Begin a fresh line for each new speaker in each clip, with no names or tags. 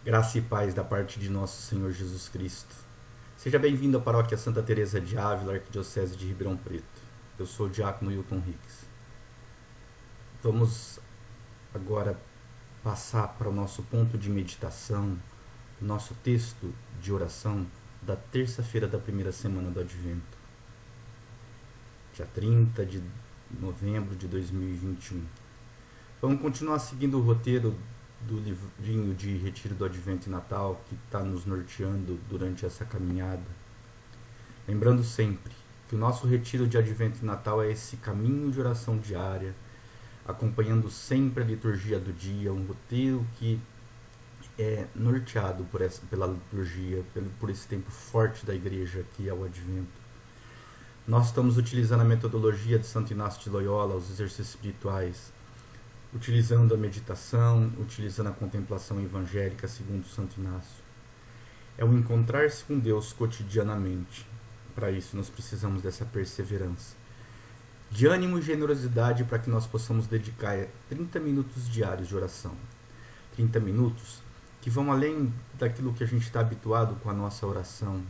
Graça e paz da parte de nosso Senhor Jesus Cristo. Seja bem-vindo à Paróquia Santa Teresa de Ávila, Arquidiocese de Ribeirão Preto. Eu sou o diácono Hilton Hicks. Vamos agora passar para o nosso ponto de meditação, nosso texto de oração da terça-feira da primeira semana do Advento, dia 30 de novembro de 2021. Vamos continuar seguindo o roteiro do livrinho de Retiro do Advento e Natal que está nos norteando durante essa caminhada. Lembrando sempre que o nosso Retiro de Advento e Natal é esse caminho de oração diária, acompanhando sempre a liturgia do dia, um roteiro que é norteado pela liturgia, por esse tempo forte da igreja que é o Advento. Nós estamos utilizando a metodologia de Santo Inácio de Loyola, os exercícios espirituais, utilizando a meditação, utilizando a contemplação evangélica segundo Santo Inácio. É o encontrar-se com Deus cotidianamente. Para isso nós precisamos dessa perseverança, de ânimo e generosidade para que nós possamos dedicar 30 minutos diários de oração. 30 minutos que vão além daquilo que a gente está habituado com a nossa oração,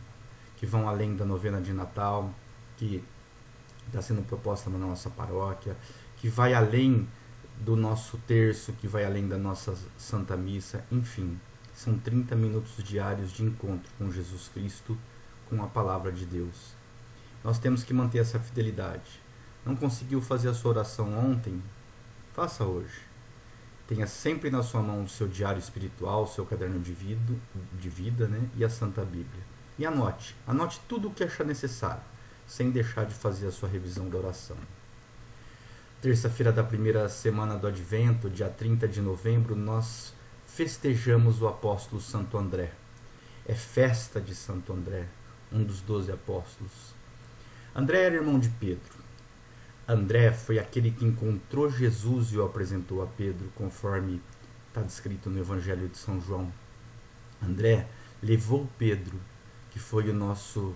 que vão além da novena de Natal, que está sendo proposta na nossa paróquia, que vai além do nosso terço, que vai além da nossa Santa Missa, enfim, são 30 minutos diários de encontro com Jesus Cristo, com a Palavra de Deus. Nós temos que manter essa fidelidade. Não conseguiu fazer a sua oração ontem? Faça hoje. Tenha sempre na sua mão o seu diário espiritual, o seu caderno de vida, né? E a Santa Bíblia. E anote tudo o que achar necessário, sem deixar de fazer a sua revisão da oração. Terça-feira da primeira semana do Advento, dia 30 de novembro, nós festejamos o apóstolo Santo André. É festa de Santo André, um dos 12 apóstolos. André era irmão de Pedro. André foi aquele que encontrou Jesus e o apresentou a Pedro, conforme está descrito no Evangelho de São João. André levou Pedro, que foi o nosso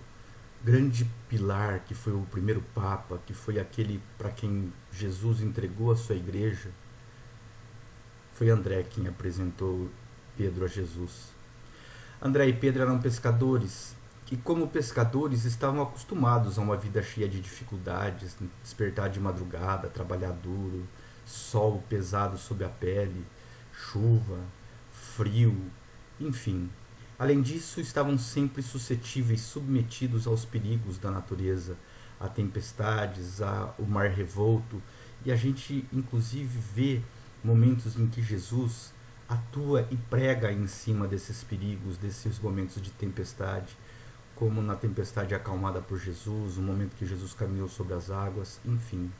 grande pilar, que foi o primeiro Papa, que foi aquele para quem Jesus entregou a sua igreja. Foi André quem apresentou Pedro a Jesus. André e Pedro eram pescadores, e como pescadores estavam acostumados a uma vida cheia de dificuldades, despertar de madrugada, trabalhar duro, sol pesado sob a pele, chuva, frio, enfim. Além disso, estavam sempre suscetíveis, submetidos aos perigos da natureza, a tempestades, ao mar revolto. E a gente, inclusive, vê momentos em que Jesus atua e prega em cima desses perigos, desses momentos de tempestade, como na tempestade acalmada por Jesus, o momento que Jesus caminhou sobre as águas, enfim.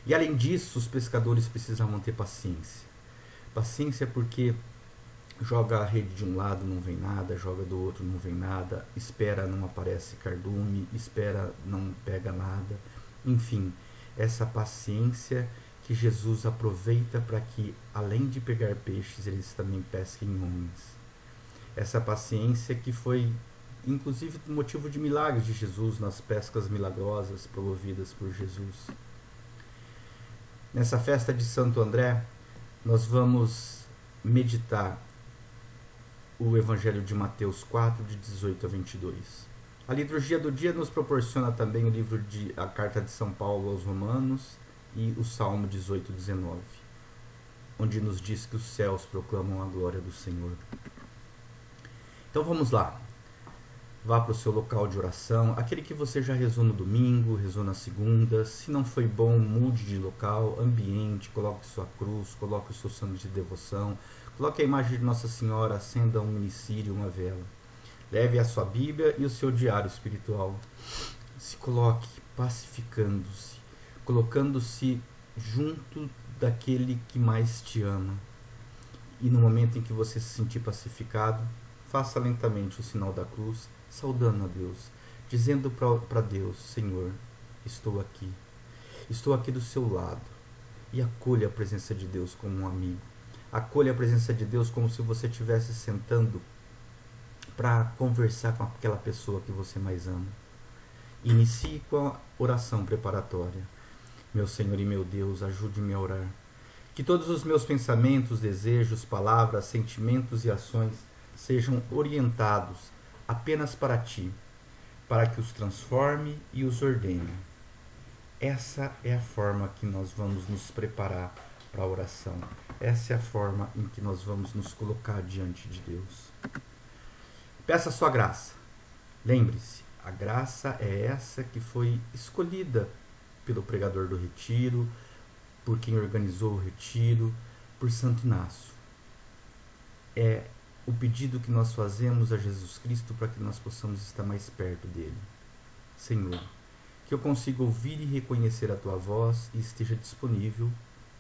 E além disso, os pescadores precisavam ter paciência. Paciência porque joga a rede de um lado, não vem nada, joga do outro, não vem nada, espera, não aparece cardume, espera, não pega nada. Enfim, essa paciência que Jesus aproveita para que, além de pegar peixes, eles também pesquem homens. Essa paciência que foi, inclusive, motivo de milagres de Jesus nas pescas milagrosas promovidas por Jesus. Nessa festa de Santo André, nós vamos meditar o Evangelho de Mateus 4, de 18 a 22. A liturgia do dia nos proporciona também a Carta de São Paulo aos Romanos e o Salmo 18, 19, onde nos diz que os céus proclamam a glória do Senhor. Então vamos lá. Vá para o seu local de oração, aquele que você já rezou no domingo, rezou na segunda. Se não foi bom, mude de local, ambiente, coloque sua cruz, coloque o seu santo de devoção, coloque a imagem de Nossa Senhora, acenda um unicírio, uma vela. Leve a sua Bíblia e o seu diário espiritual. Se coloque pacificando-se, colocando-se junto daquele que mais te ama. E no momento em que você se sentir pacificado, faça lentamente o sinal da cruz, saudando a Deus, dizendo para Deus: Senhor, estou aqui do seu lado, e acolha a presença de Deus como um amigo, acolha a presença de Deus como se você estivesse sentando para conversar com aquela pessoa que você mais ama. Inicie com a oração preparatória. Meu Senhor e meu Deus, ajude-me a orar. Que todos os meus pensamentos, desejos, palavras, sentimentos e ações sejam orientados apenas para ti, para que os transforme e os ordene. Essa é a forma que nós vamos nos preparar para a oração. Essa é a forma em que nós vamos nos colocar diante de Deus. Peça a sua graça. Lembre-se, a graça é essa que foi escolhida pelo pregador do retiro, por quem organizou o retiro, por Santo Inácio. É o pedido que nós fazemos a Jesus Cristo para que nós possamos estar mais perto dele. Senhor, que eu consiga ouvir e reconhecer a tua voz e esteja disponível,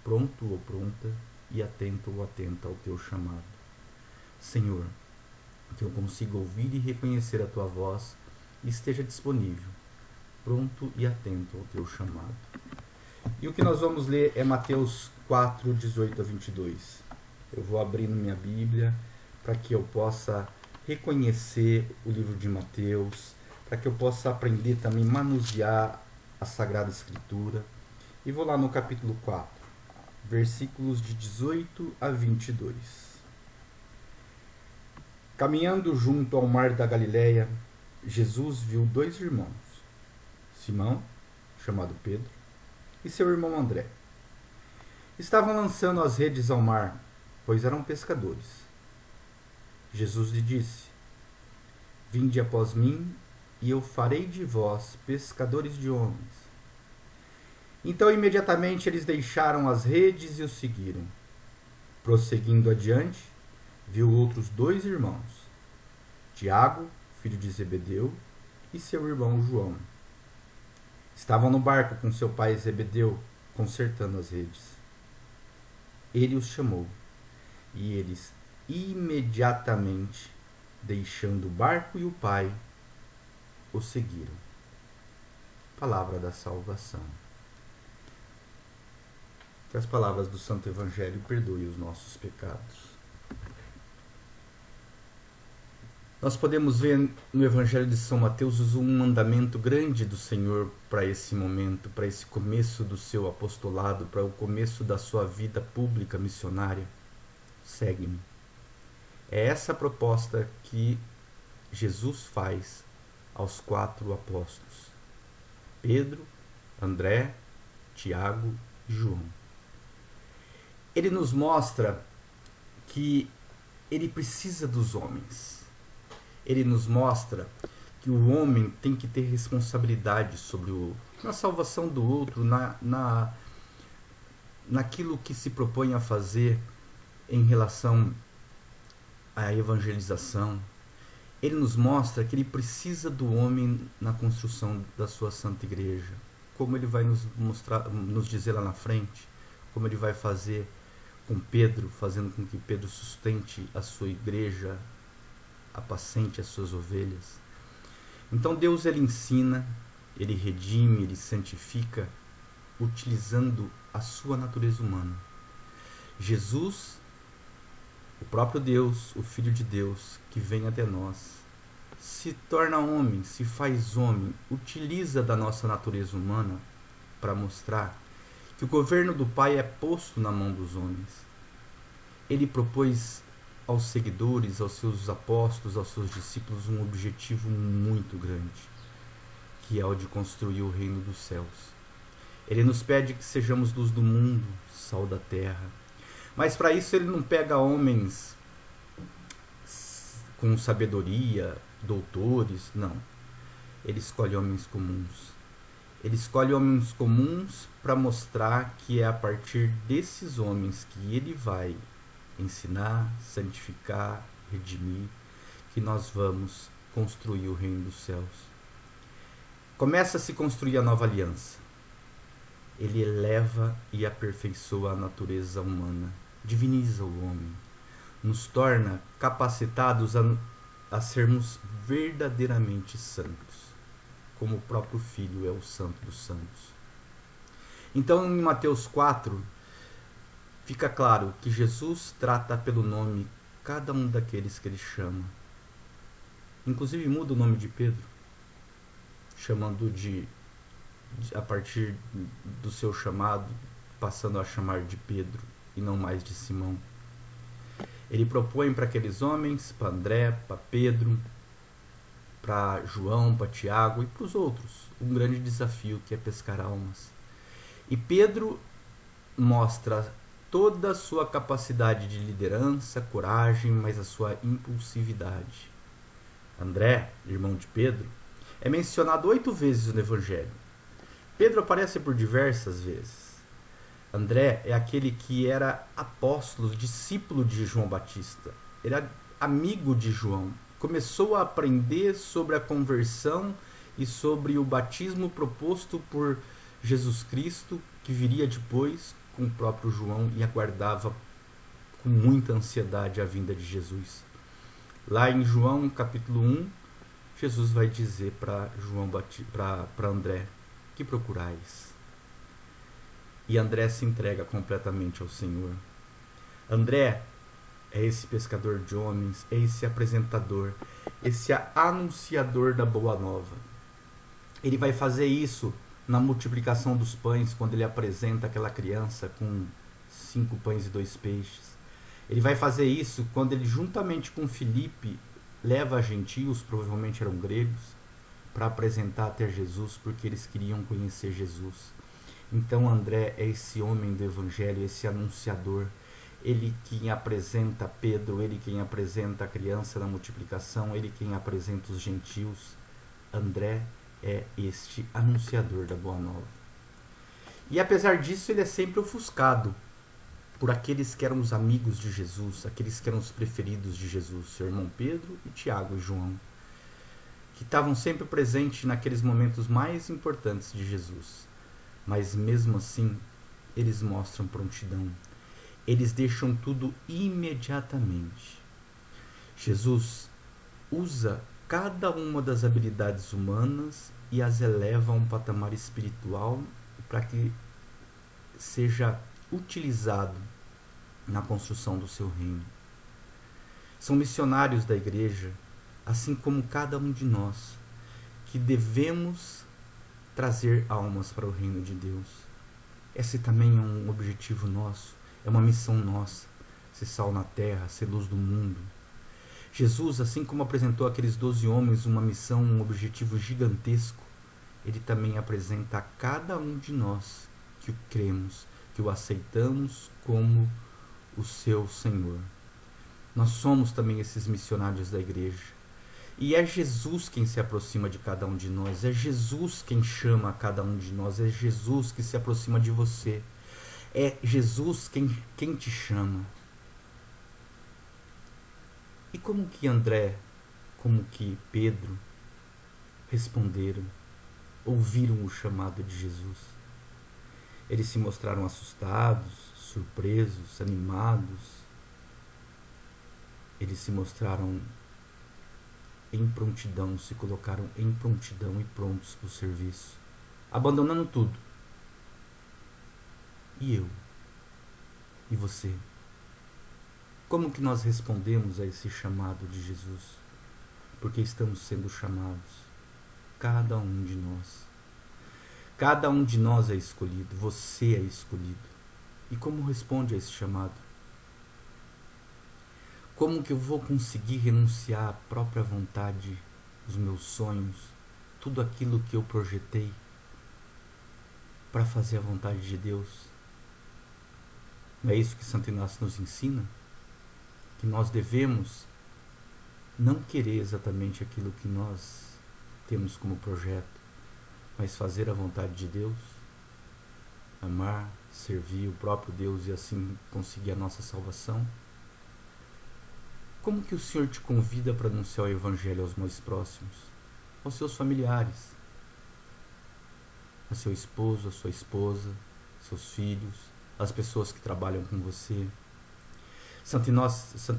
pronto ou pronta, e atento ou atenta ao teu chamado. Senhor, que eu consiga ouvir e reconhecer a tua voz e esteja disponível, pronto e atento ao teu chamado. E o que nós vamos ler é Mateus 4, 18 a 22. Eu vou abrindo minha Bíblia para que eu possa reconhecer o livro de Mateus, para que eu possa aprender também a manusear a Sagrada Escritura. E vou lá no capítulo 4, versículos de 18 a 22. Caminhando junto ao mar da Galileia, Jesus viu dois irmãos, Simão, chamado Pedro, e seu irmão André. Estavam lançando as redes ao mar, pois eram pescadores. Jesus lhe disse: Vinde após mim, e eu farei de vós pescadores de homens. Então imediatamente eles deixaram as redes e o seguiram. Prosseguindo adiante, viu outros dois irmãos, Tiago, filho de Zebedeu, e seu irmão João. Estavam no barco com seu pai Zebedeu, consertando as redes. Ele os chamou, e eles imediatamente, deixando o barco e o pai, o seguiram. Palavra da salvação. Que as palavras do Santo Evangelho perdoem os nossos pecados. Nós podemos ver no Evangelho de São Mateus um mandamento grande do Senhor para esse momento, para esse começo do seu apostolado, para o começo da sua vida pública missionária. Segue-me. É essa a proposta que Jesus faz aos 4 apóstolos: Pedro, André, Tiago e João. Ele nos mostra que ele precisa dos homens. Ele nos mostra que o homem tem que ter responsabilidade sobre o outro, na salvação do outro, naquilo que se propõe a fazer em relação à evangelização. Ele nos mostra que ele precisa do homem na construção da sua Santa Igreja, como ele vai nos dizer lá na frente, como ele vai fazer com Pedro, fazendo com que Pedro sustente a sua igreja, apacente as suas ovelhas. Então Deus, ele ensina, ele redime, ele santifica, utilizando a sua natureza humana. Jesus, o próprio Deus, o Filho de Deus, que vem até nós, se torna homem, se faz homem, utiliza da nossa natureza humana para mostrar que o governo do Pai é posto na mão dos homens. Ele propôs aos seguidores, aos seus apóstolos, aos seus discípulos, um objetivo muito grande, que é o de construir o reino dos céus. Ele nos pede que sejamos luz do mundo, sal da terra. Mas para isso ele não pega homens com sabedoria, doutores, não. Ele escolhe homens comuns. Ele escolhe homens comuns para mostrar que é a partir desses homens que ele vai ensinar, santificar, redimir, que nós vamos construir o reino dos céus. Começa a se construir a nova aliança. Ele eleva e aperfeiçoa a natureza humana, diviniza o homem, nos torna capacitados a sermos verdadeiramente santos, como o próprio Filho é o Santo dos Santos. Então, em Mateus 4, fica claro que Jesus trata pelo nome cada um daqueles que ele chama. Inclusive muda o nome de Pedro, chamando a partir do seu chamado, passando a chamar de Pedro e não mais de Simão. Ele propõe para aqueles homens, para André, para Pedro, para João, para Tiago e para os outros, um grande desafio que é pescar almas. E Pedro mostra toda a sua capacidade de liderança, coragem, mas a sua impulsividade. André, irmão de Pedro, é mencionado 8 vezes no Evangelho. Pedro aparece por diversas vezes. André é aquele que era apóstolo, discípulo de João Batista. Ele era amigo de João. Começou a aprender sobre a conversão e sobre o batismo proposto por Jesus Cristo, que viria depois com o próprio João e aguardava com muita ansiedade a vinda de Jesus. Lá em João capítulo 1, Jesus vai dizer para André: que procurais? E André se entrega completamente ao Senhor. André é esse pescador de homens, é esse apresentador, esse anunciador da boa nova. Ele vai fazer isso na multiplicação dos pães, quando ele apresenta aquela criança com 5 pães e 2 peixes. Ele vai fazer isso quando ele, juntamente com Filipe, leva gentios, provavelmente eram gregos, para apresentar até Jesus, porque eles queriam conhecer Jesus. Então André é esse homem do Evangelho, esse anunciador. Ele quem apresenta Pedro, ele quem apresenta a criança na multiplicação, ele quem apresenta os gentios. André é este anunciador da Boa Nova. E apesar disso, ele é sempre ofuscado por aqueles que eram os amigos de Jesus, aqueles que eram os preferidos de Jesus, seu irmão Pedro e Tiago e João, que estavam sempre presentes naqueles momentos mais importantes de Jesus. Mas mesmo assim, eles mostram prontidão. Eles deixam tudo imediatamente. Jesus usa cada uma das habilidades humanas e as eleva a um patamar espiritual para que seja utilizado na construção do seu reino. São missionários da igreja, assim como cada um de nós, que devemos trazer almas para o reino de Deus. Esse também é um objetivo nosso, é uma missão nossa, ser sal na terra, ser luz do mundo. Jesus, assim como apresentou àqueles 12 homens uma missão, um objetivo gigantesco, ele também apresenta a cada um de nós que o cremos, que o aceitamos como o seu Senhor. Nós somos também esses missionários da igreja. E é Jesus quem se aproxima de cada um de nós, é Jesus quem chama a cada um de nós, é Jesus que se aproxima de você, é Jesus quem te chama. E como que André, como que Pedro responderam, ouviram o chamado de Jesus? Eles se mostraram assustados, surpresos, animados. Eles se mostraram em prontidão, se colocaram em prontidão e prontos para o serviço, abandonando tudo. E eu? E você? Como que nós respondemos a esse chamado de Jesus? Porque estamos sendo chamados, cada um de nós. Cada um de nós é escolhido, você é escolhido. E como responde a esse chamado? Como que eu vou conseguir renunciar à própria vontade, os meus sonhos, tudo aquilo que eu projetei para fazer a vontade de Deus? Não é isso que Santo Inácio nos ensina? Que nós devemos não querer exatamente aquilo que nós temos como projeto, mas fazer a vontade de Deus, amar, servir o próprio Deus e assim conseguir a nossa salvação. Como que o Senhor te convida para anunciar o Evangelho aos mais próximos, aos seus familiares, a seu esposo, a sua esposa, seus filhos, as pessoas que trabalham com você? Santo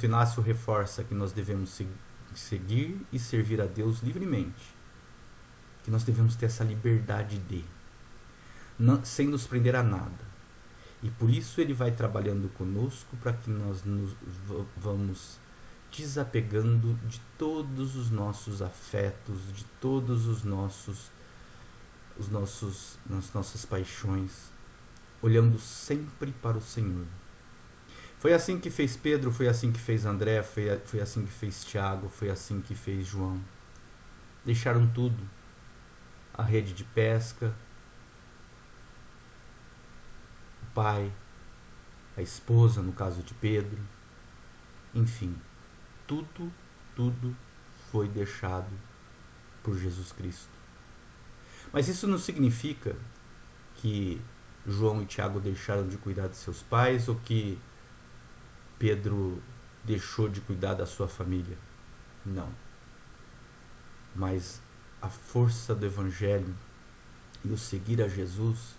Inácio reforça que nós devemos seguir e servir a Deus livremente, que nós devemos ter essa liberdade sem nos prender a nada. E por isso ele vai trabalhando conosco para que nós vamos desapegando de todos os nossos afetos, de todos as nossas paixões, olhando sempre para o Senhor, Foi assim que fez Pedro, foi assim que fez André, foi assim que fez Tiago, foi assim que fez João. Deixaram tudo, a rede de pesca, o pai, a esposa, no caso de Pedro, enfim, tudo foi deixado por Jesus Cristo. Mas isso não significa que João e Tiago deixaram de cuidar de seus pais ou que Pedro deixou de cuidar da sua família. Não. Mas a força do Evangelho e o seguir a Jesus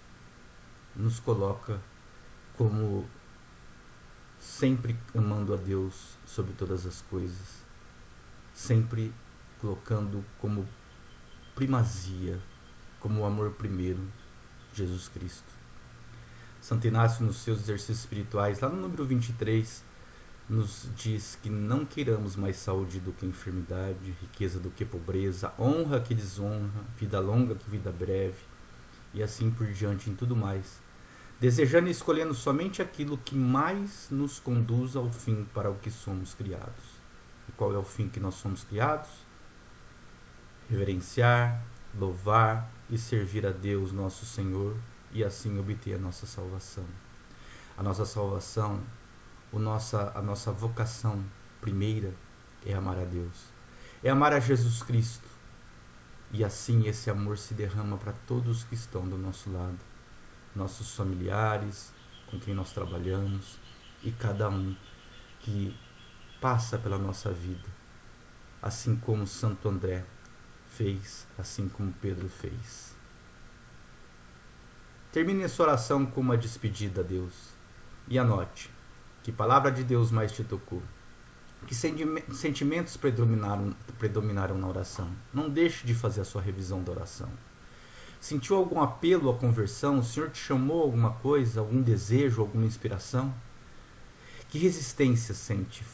nos coloca como sempre amando a Deus sobre todas as coisas, sempre colocando como primazia, como o amor primeiro, Jesus Cristo. Santo Inácio, nos seus exercícios espirituais, lá no número 23, nos diz que não queiramos mais saúde do que enfermidade, riqueza do que pobreza, honra que desonra, vida longa que vida breve, e assim por diante em tudo mais, desejando e escolhendo somente aquilo que mais nos conduz ao fim para o que somos criados. E qual é o fim que nós somos criados? Reverenciar, louvar e servir a Deus nosso Senhor, e assim obter a nossa salvação. A nossa salvação, a nossa vocação primeira é amar a Deus, é amar a Jesus Cristo, e assim esse amor se derrama para todos que estão do nosso lado, nossos familiares, com quem nós trabalhamos, e cada um que passa pela nossa vida, assim como Santo André fez, assim como Pedro fez. Termine a sua oração com uma despedida a Deus e anote: que palavra de Deus mais te tocou? Que sentimentos predominaram na oração? Não deixe de fazer a sua revisão da oração. Sentiu algum apelo à conversão? O Senhor te chamou a alguma coisa, algum desejo, alguma inspiração? Que resistência sente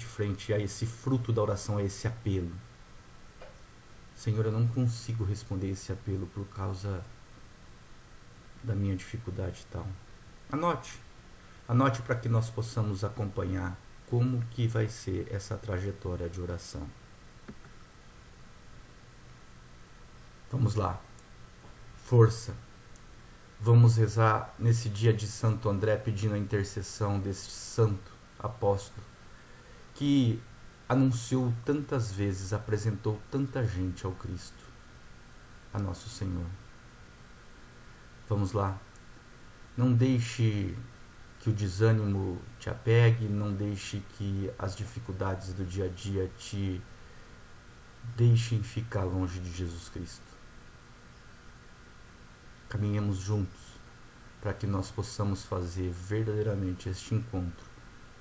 frente a esse fruto da oração, a esse apelo? Senhor, eu não consigo responder esse apelo por causa da minha dificuldade e tal. Anote para que nós possamos acompanhar como que vai ser essa trajetória de oração. Vamos lá. Força. Vamos rezar nesse dia de Santo André pedindo a intercessão desse santo apóstolo que anunciou tantas vezes, apresentou tanta gente ao Cristo, a nosso Senhor. Vamos lá. Não deixe que o desânimo te apegue, não deixe que as dificuldades do dia a dia te deixem ficar longe de Jesus Cristo. Caminhemos juntos para que nós possamos fazer verdadeiramente este encontro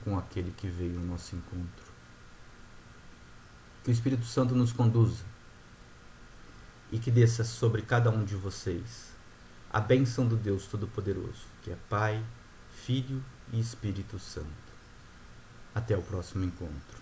com aquele que veio ao nosso encontro. Que o Espírito Santo nos conduza e que desça sobre cada um de vocês a bênção do Deus Todo-Poderoso, que é Pai, Filho e Espírito Santo. Até o próximo encontro.